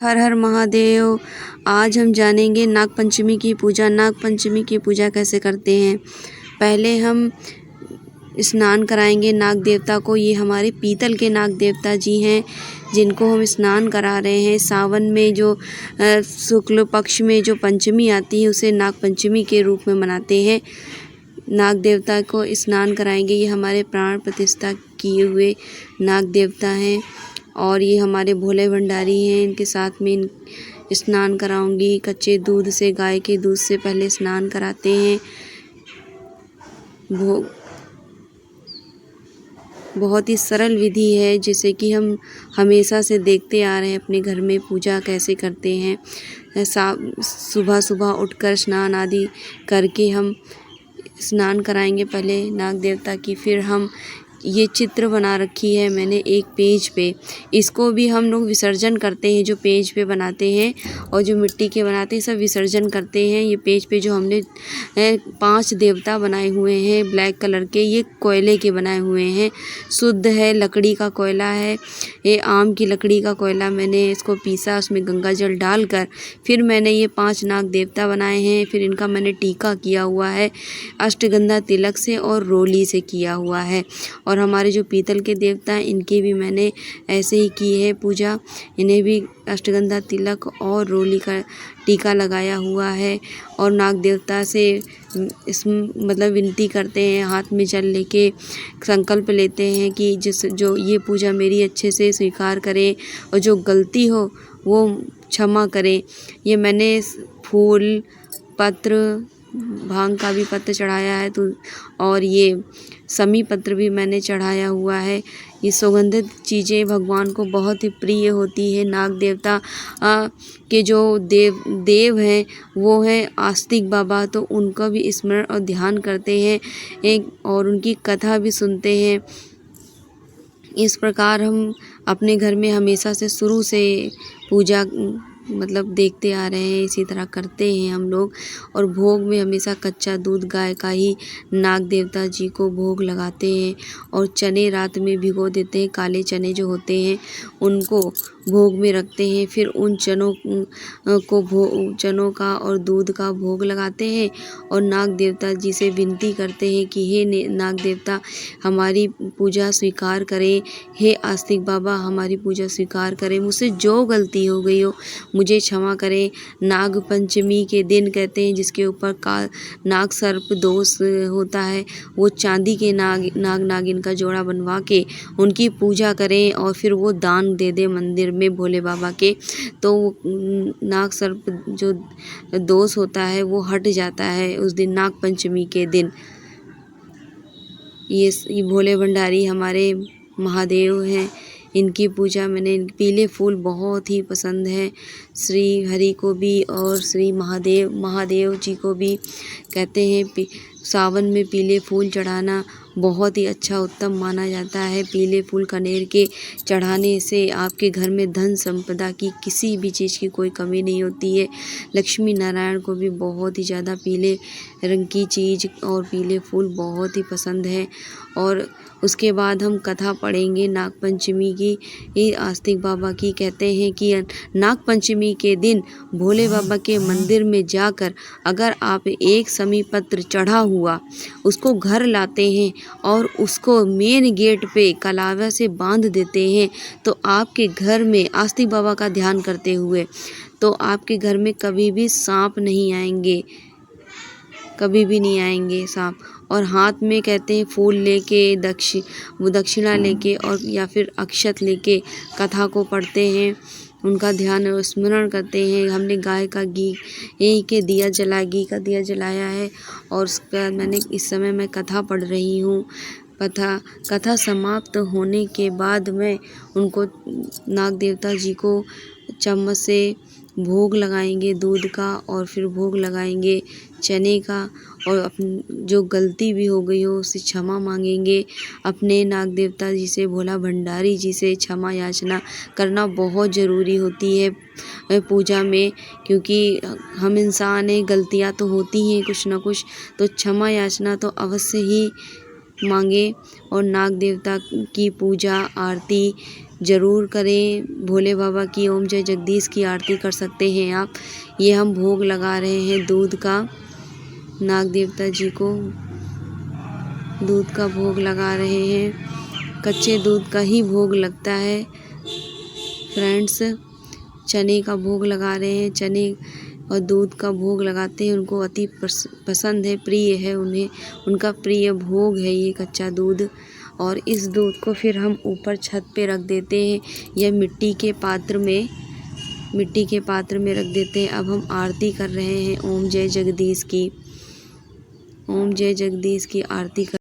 हर हर महादेव। आज हम जानेंगे नाग पंचमी की पूजा। नाग पंचमी की पूजा कैसे करते हैं। पहले हम स्नान कराएंगे नाग देवता को। ये हमारे पीतल के नाग देवता जी हैं जिनको हम स्नान करा रहे हैं। सावन में जो शुक्ल पक्ष में जो पंचमी आती है उसे नाग पंचमी के रूप में मनाते हैं। नाग देवता को स्नान कराएंगे। ये हमारे प्राण प्रतिष्ठा किए हुए नाग देवता हैं और ये हमारे भोले भंडारी हैं। इनके साथ में स्नान कराऊंगी। कच्चे दूध से, गाय के दूध से पहले स्नान कराते हैं। बहुत ही सरल विधि है जिसे कि हम हमेशा से देखते आ रहे हैं अपने घर में पूजा कैसे करते हैं। सुबह सुबह उठकर स्नान आदि करके हम स्नान कराएंगे पहले नाग देवता की। फिर हम ये चित्र बना रखी है मैंने एक पेज पे। इसको भी हम लोग विसर्जन करते हैं। जो पेज पे बनाते हैं और जो मिट्टी के बनाते हैं सब विसर्जन करते हैं। ये पेज पे जो हमने 5 देवता बनाए हुए हैं ब्लैक कलर के, ये कोयले के बनाए हुए हैं। शुद्ध है, लकड़ी का कोयला है। ये आम की लकड़ी का कोयला। मैंने इसको पीसा, उसमें गंगा जल डालकर फिर मैंने ये 5 नाग देवता बनाए हैं। फिर इनका मैंने टीका किया हुआ है अष्टगंधा तिलक से और रोली से किया हुआ है। और हमारे जो पीतल के देवता हैं इनकी भी मैंने ऐसे ही की है पूजा। इन्हें भी अष्टगंधा तिलक और रोली का टीका लगाया हुआ है। और नाग देवता से मतलब विनती करते हैं, हाथ में जल लेके संकल्प लेते हैं कि जो ये पूजा मेरी अच्छे से स्वीकार करें और जो गलती हो वो क्षमा करें। ये मैंने फूल, पत्र, भांग का भी पत्र चढ़ाया है तो और ये समी पत्र भी मैंने चढ़ाया हुआ है। ये सुगंधित चीज़ें भगवान को बहुत ही प्रिय होती है। नाग देवता के जो देव हैं वो हैं आस्तिक बाबा, तो उनका भी स्मरण और ध्यान करते हैं और उनकी कथा भी सुनते हैं। इस प्रकार हम अपने घर में हमेशा से शुरू से पूजा मतलब देखते आ रहे हैं, इसी तरह करते हैं हम लोग। और भोग में हमेशा कच्चा दूध गाय का ही नाग देवता जी को भोग लगाते हैं। और चने रात में भिगो देते हैं, काले चने जो होते हैं उनको भोग में रखते हैं। फिर उन चनों का और दूध का भोग लगाते हैं और नाग देवता जी से विनती करते हैं कि हे नाग देवता हमारी पूजा स्वीकार करें। हे आस्तिक बाबा हमारी पूजा स्वीकार करें। मुझसे जो गलती हो गई हो मुझे क्षमा करें। नाग पंचमी के दिन कहते हैं जिसके ऊपर नाग सर्प दोष होता है, वो चांदी के नाग नागिन का जोड़ा बनवा के उनकी पूजा करें और फिर वो दान दे दे मंदिर में भोले बाबा के, तो नाग सर्प जो दोष होता है वो हट जाता है उस दिन नाग पंचमी के दिन। ये भोले भंडारी हमारे महादेव हैं। इनकी पूजा मैंने पीले फूल बहुत ही पसंद है श्री हरि को भी और श्री महादेव जी को भी। कहते हैं सावन में पीले फूल चढ़ाना बहुत ही अच्छा उत्तम माना जाता है। पीले फूल कनेर के चढ़ाने से आपके घर में धन संपदा की किसी भी चीज़ की कोई कमी नहीं होती है। लक्ष्मी नारायण को भी बहुत ही ज़्यादा पीले रंग की चीज़ और पीले फूल बहुत ही पसंद है। और उसके बाद हम कथा पढ़ेंगे नाग पंचमी की। ये आस्तिक बाबा की कहते हैं कि नाग पंचमी के दिन भोले बाबा के मंदिर में जाकर अगर आप एक समी पत्र चढ़ा हुआ उसको घर लाते हैं और उसको मेन गेट पे कलावा से बांध देते हैं तो आपके घर में आस्तिक बाबा का ध्यान करते हुए तो आपके घर में कभी भी सांप नहीं आएंगे, कभी भी नहीं आएंगे सांप। और हाथ में कहते हैं फूल लेके दक्षिणा लेके और या फिर अक्षत लेके कथा को पढ़ते हैं, उनका ध्यान और स्मरण करते हैं। हमने गाय का घी के घी का दिया जलाया है और उसके बाद मैंने इस समय मैं कथा पढ़ रही हूँ। कथा समाप्त होने के बाद मैं उनको नाग देवता जी को चम्मच से भोग लगाएंगे दूध का और फिर भोग लगाएंगे चने का। और जो गलती भी हो गई हो उससे क्षमा मांगेंगे। अपने नाग देवता जी से, भोला भंडारी जी से क्षमा याचना करना बहुत ज़रूरी होती है पूजा में, क्योंकि हम इंसान हैं, गलतियां तो होती हैं कुछ ना कुछ, तो क्षमा याचना तो अवश्य ही मांगे। और नाग देवता की पूजा आरती ज़रूर करें। भोले बाबा की ओम जय जगदीश की आरती कर सकते हैं आप। ये हम भोग लगा रहे हैं दूध का, नाग देवता जी को दूध का भोग लगा रहे हैं। कच्चे दूध का ही भोग लगता है फ्रेंड्स। चने का भोग लगा रहे हैं, चने और दूध का भोग लगाते हैं। उनको अति पसंद है, प्रिय है उन्हें, उनका प्रिय भोग है ये कच्चा दूध। और इस दूध को फिर हम ऊपर छत पे रख देते हैं या मिट्टी के पात्र में रख देते हैं। अब हम आरती कर रहे हैं ओम जय जगदीश की, ओम जय जगदीश की आरती कर